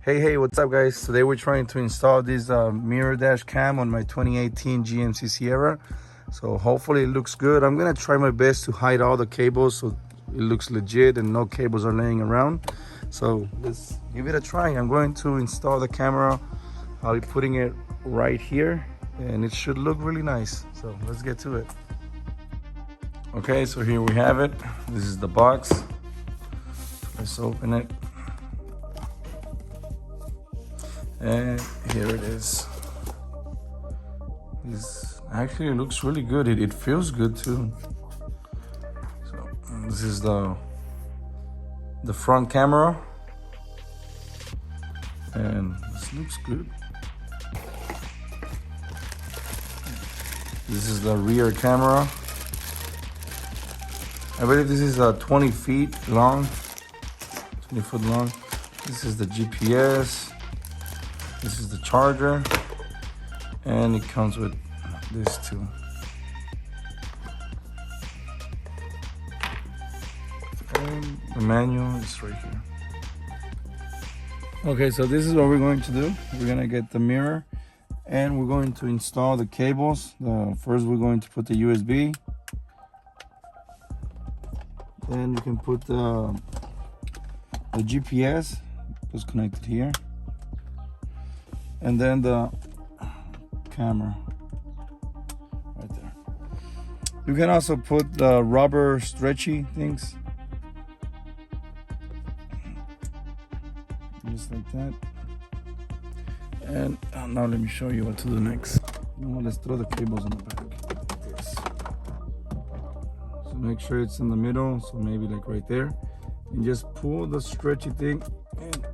Hey, what's up guys? Today we're trying to install this mirror dash cam on my 2018 GMC Sierra. So hopefully it looks good. I'm gonna try my best to hide all the cables so it looks legit and no cables are laying around. So let's give it a try. I'm going to install the camera. I'll be putting it right here and it should look really nice. So let's get to it. Okay, so here we have it. This is the box. Let's open it. And here it is. This actually looks really good. It feels good too. So this is the front camera, and this looks good. This is the rear camera. I believe this is 20 feet long, 20 foot long. This is the GPS. This is the charger, and it comes with this too. And the manual is right here. Okay, so this is what we're going to do. We're gonna get the mirror and we're going to install the cables. First we're going to put the USB. Then you can put the GPS, just connected here. And then the camera right there. You can also put the rubber stretchy things, just like that. And now let me show you what to do next. Now let's throw the cables in the back like this. So make sure it's in the middle, so maybe like right there, and just pull the stretchy thing and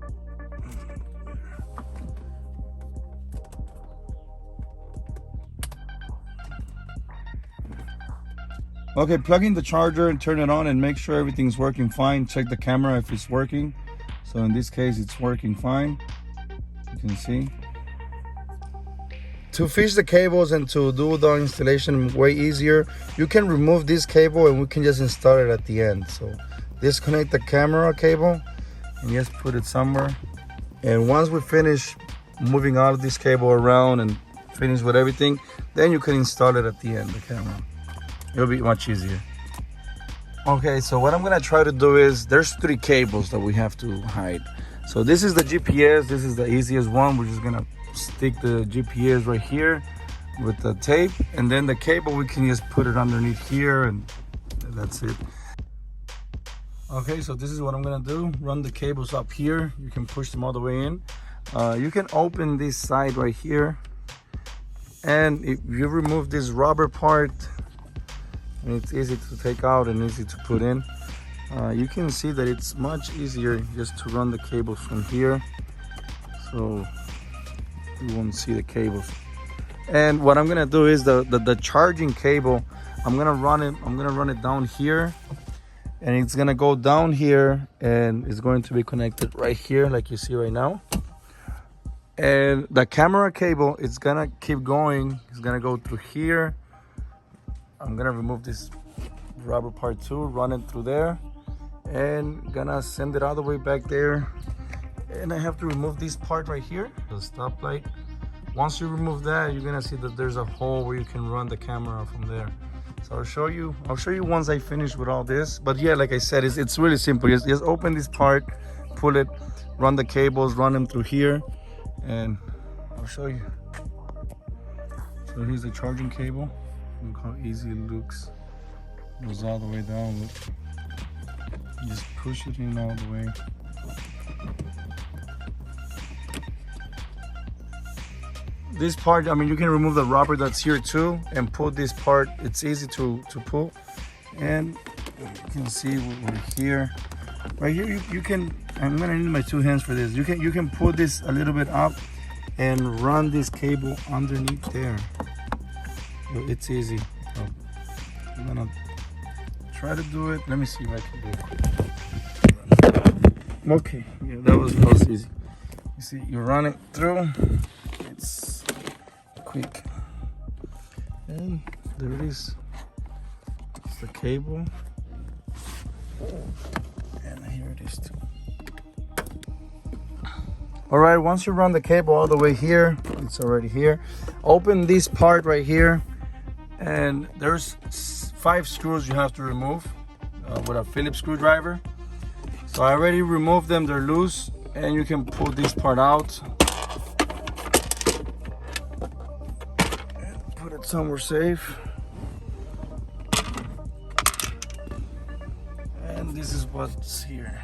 okay, plug in the charger and turn it on and make sure everything's working fine. Check the camera if it's working. So in this case, it's working fine. You can see. To fish the cables and to do the installation way easier, you can remove this cable and we can just install it at the end. So disconnect the camera cable and just put it somewhere. And once we finish moving all of this cable around and finish with everything, then you can install it at the end, the camera. It'll be much easier. Okay, so what I'm gonna try to do is, there's 3 cables that we have to hide. So this is the GPS, this is the easiest one. We're just gonna stick the GPS right here with the tape, and then the cable, we can just put it underneath here and that's it. Okay, so this is what I'm gonna do. Run the cables up here. You can push them all the way in. You can open this side right here, and if you remove this rubber part, and it's easy to take out and easy to put in. You can see that it's much easier just to run the cables from here, so you won't see the cables. And what I'm gonna do is the charging cable, I'm gonna run it down here, and it's gonna go down here, and it's going to be connected right here like you see right now. And the camera cable, it's gonna keep going. It's gonna go through here. I'm gonna remove this rubber part too, run it through there, and gonna send it all the way back there. And I have to remove this part right here, the stoplight. Once you remove that, you're gonna see that there's a hole where you can run the camera from there. So I'll show you once I finish with all this. But yeah, like I said, it's really simple. Just open this part, pull it, run the cables, run them through here, and I'll show you. So here's the charging cable. Look how easy it looks. It goes all the way down. Look. You just push it in all the way. This part, I mean, you can remove the rubber that's here too and pull this part. It's easy to pull. And you can see we're here. Right here, you can, I'm gonna need my 2 hands for this. You can pull this a little bit up and run this cable underneath there. It's easy. So I'm gonna try to do it. Let me see if I can do it. Okay, yeah, that was easy. You see, you run it through. It's quick, and there it is. It's the cable, and here it is too. All right, once you run the cable all the way here, it's already here. Open this part right here, and there's 5 screws you have to remove with a Phillips screwdriver. So I already removed them, they're loose, and you can pull this part out. And put it somewhere safe. And this is what's here.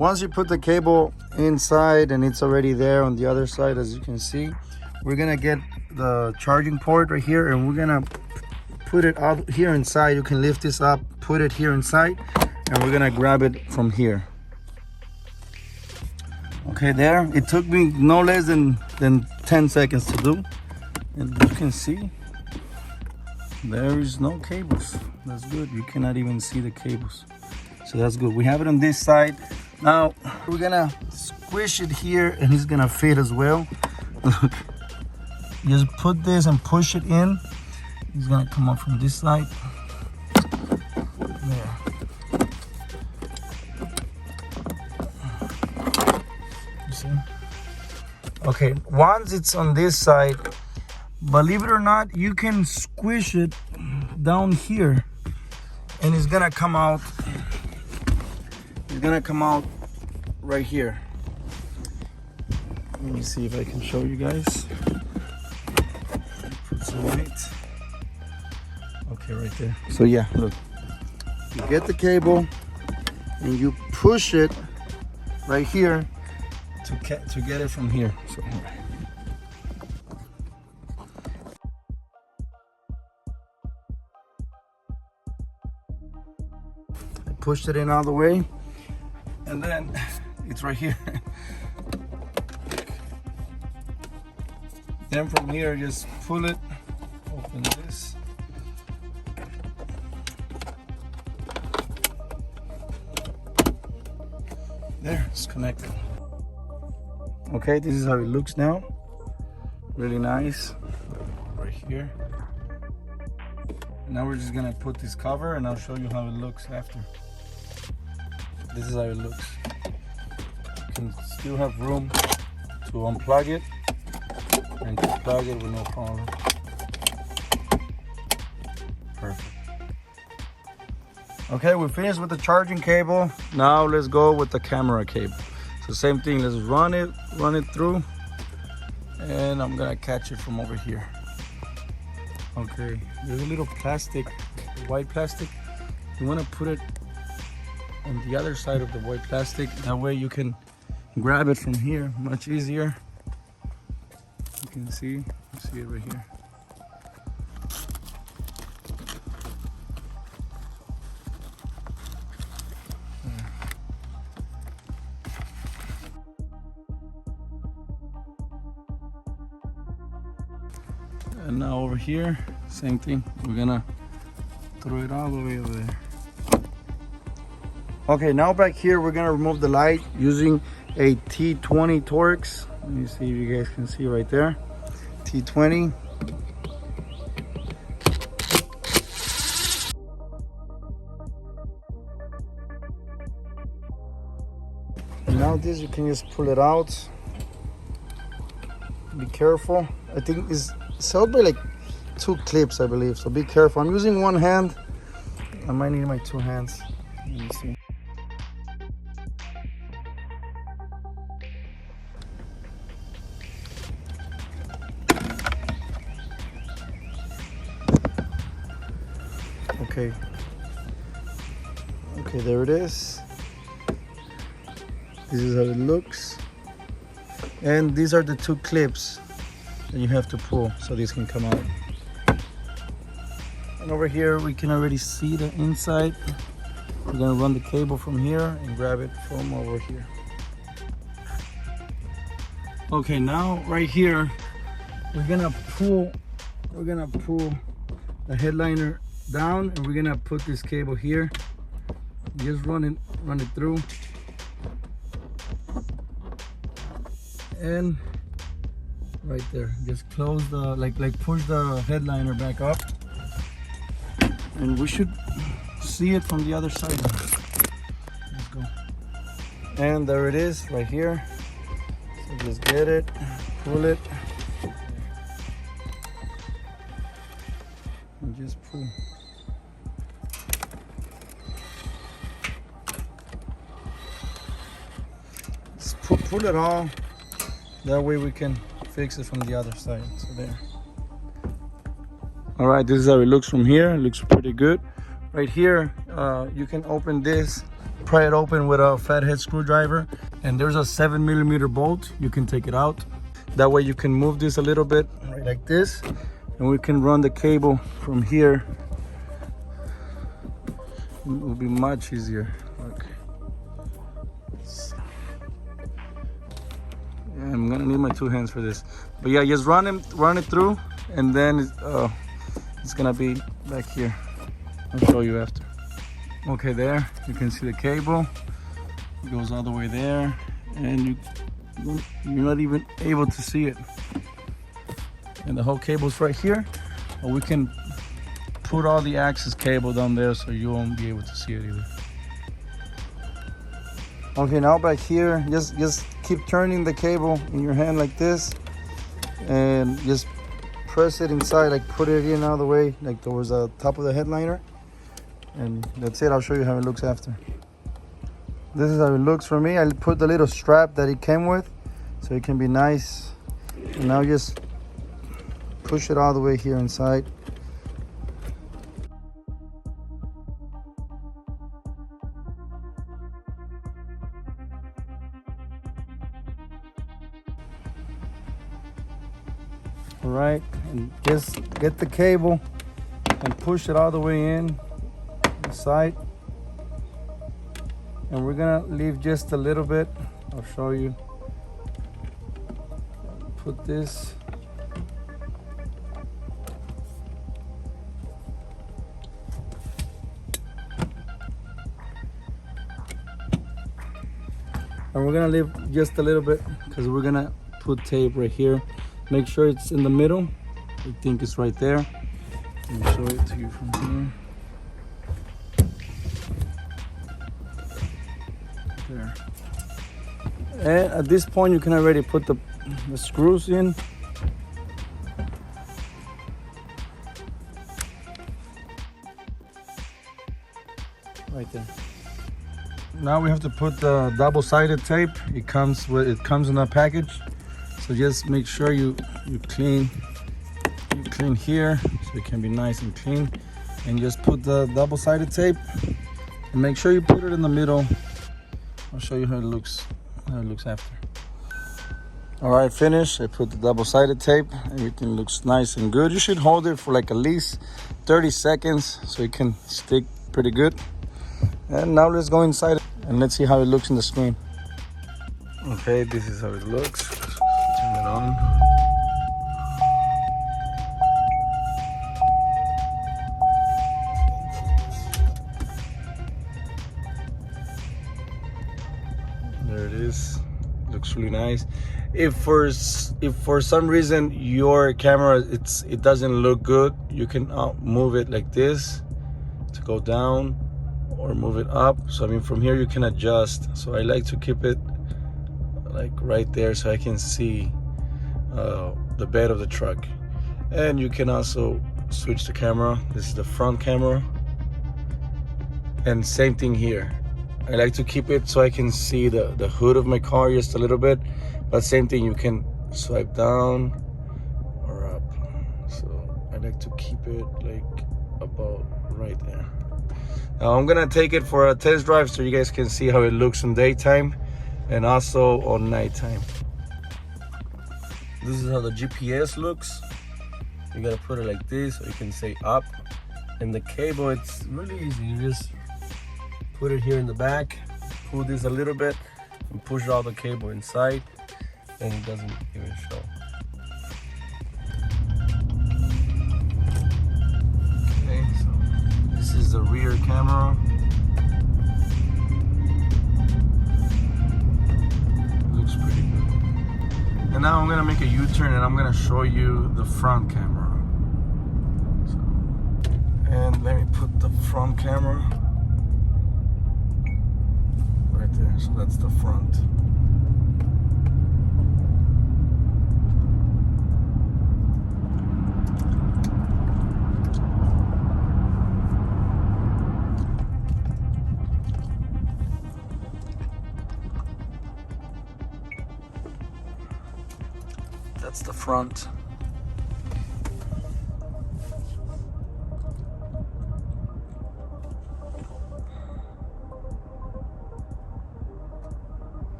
Once you put the cable inside and it's already there on the other side, as you can see, we're gonna get the charging port right here, and we're gonna put it out here inside. You can lift this up, put it here inside, and we're gonna grab it from here. Okay, there. It took me no less than 10 seconds to do. And you can see there is no cables. That's good. You cannot even see the cables. So that's good. We have it on this side. Now we're gonna squish it here, and it's gonna fit as well. Look, just put this and push it in. It's gonna come up from this side. There. You see? Okay, once it's on this side, believe it or not, you can squish it down here, and it's gonna come out. It's gonna come out right here. Let me see if I can show you guys. Put some weight. Okay, right there. So yeah, look. You get the cable and you push it right here to get it from here. So I pushed it in all the way. And then it's right here. Then from here, just pull it, open this. There, it's connected. Okay, this is how it looks now. Really nice, right here. Now we're just gonna put this cover, and I'll show you how it looks after. This is how it looks. You can still have room to unplug it and to plug it with no problem. Perfect. Okay, we finished with the charging cable. Now let's go with the camera cable. So same thing, let's run it through, and I'm gonna catch it from over here. Okay, there's a little plastic, white plastic. You wanna put it on the other side of the white plastic. That way you can grab it from here much easier. You can see it right here. And now over here, same thing. We're gonna throw it all the way over there. Okay, now back here, we're gonna remove the light using a T20 Torx. Let me see if you guys can see right there. T20. Now this, you can just pull it out. Be careful. I think it's held by like 2 clips, I believe. So be careful. I'm using one hand. I might need my 2 hands. Let me see. Okay. Okay, there it is. This is how it looks. And these are the 2 clips that you have to pull so this can come out. And over here we can already see the inside. We're gonna run the cable from here and grab it from over here. Okay, now right here we're gonna pull the headliner down, and we're gonna put this cable here. Just run it through. And right there, just close the like push the headliner back up, and we should see it from the other side. Let's go. And there it is right here. So just get it, pull it, and just pull. Just pull it all. That way we can fix it from the other side. So there. All right, this is how it looks from here. It looks pretty good. Right here, you can open this, pry it open with a fathead screwdriver, and there's a 7mm bolt. You can take it out. That way you can move this a little bit, right like this, and we can run the cable from here. It will be much easier. Okay. Yeah, I'm gonna need my 2 hands for this, but yeah, just run it through, and then it's gonna be back here. I'll show you after. Okay, there you can see the cable. It goes all the way there, and you're not even able to see it. And the whole cable's right here, or we can put all the access cable down there so you won't be able to see it either. Okay, now back here, just keep turning the cable in your hand like this, and just press it inside, like put it in all the way, like towards the top of the headliner. And that's it. I'll show you how it looks after. This is how it looks for me. I put the little strap that it came with so it can be nice. And now just push it all the way here inside. All right, and just get the cable and push it all the way in side, and we're gonna leave just a little bit. I'll show you. Put this and we're gonna leave just a little bit because we're gonna put tape right here. Make sure it's in the middle. I think it's right there. Let me show it to you from here. There. And at this point you can already put the screws in. Right there. Now we have to put the double-sided tape. It comes in a package. So just make sure you clean here so it can be nice and clean, and just put the double-sided tape and make sure you put it in the middle. I'll show you how it looks after. All right, finished. I put the double-sided tape. Everything looks nice and good. You should hold it for like at least 30 seconds so it can stick pretty good. And now let's go inside and let's see how it looks in the screen. Okay, this is how it looks. Turn it on. There it is. Looks really nice. If for some reason your camera it doesn't look good, you can move it like this to go down, or move it up. So I mean, from here you can adjust. So I like to keep it like right there so I can see the bed of the truck. And you can also switch the camera. This is the front camera, and same thing here. I like to keep it so I can see the hood of my car just a little bit, but same thing, you can swipe down or up. So I like to keep it like about right there. Now I'm gonna take it for a test drive so you guys can see how it looks in daytime and also on nighttime. This is how the GPS looks. You gotta put it like this so you can say up. And the cable, it's really easy. You just put it here in the back, pull this a little bit, and push all the cable inside, and it doesn't even show. Okay, so this is the rear camera. Looks pretty good. And now I'm gonna make a U-turn and I'm gonna show you the front camera. And let me put the front camera right there. So that's the front. That's the front.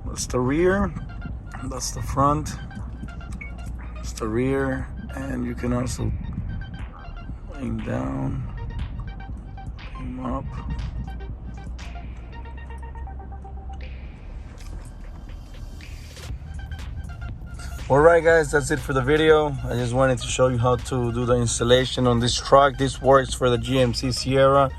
That's the rear. That's the front. That's the rear. And you can also aim down, aim up. Alright guys, that's it for the video. I just wanted to show you how to do the installation on this truck. This works for the GMC Sierra,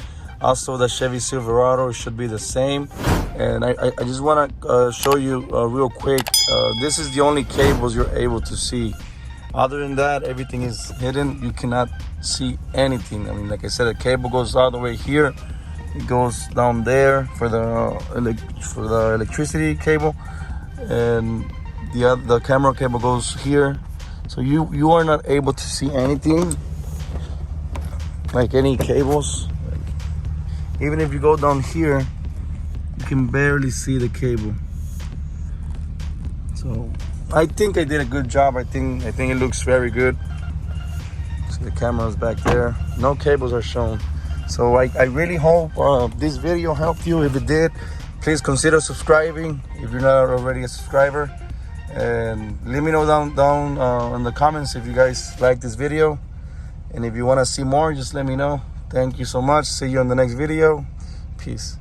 also the Chevy Silverado. It should be the same. And I just want to show you real quick, this is the only cables you're able to see. Other than that, everything is hidden. You cannot see anything. I mean, like I said, the cable goes all the way here. It goes down there for the electricity cable, and the camera cable goes here. So you are not able to see anything, like any cables. Even if you go down here, you can barely see the cable. So I think I did a good job. I think it looks very good. So the camera's back there. No cables are shown. So I really hope this video helped you. If it did, please consider subscribing if you're not already a subscriber. And let me know down in the comments if you guys like this video. And if you want to see more, just let me know. Thank you so much. See you in the next video. Peace.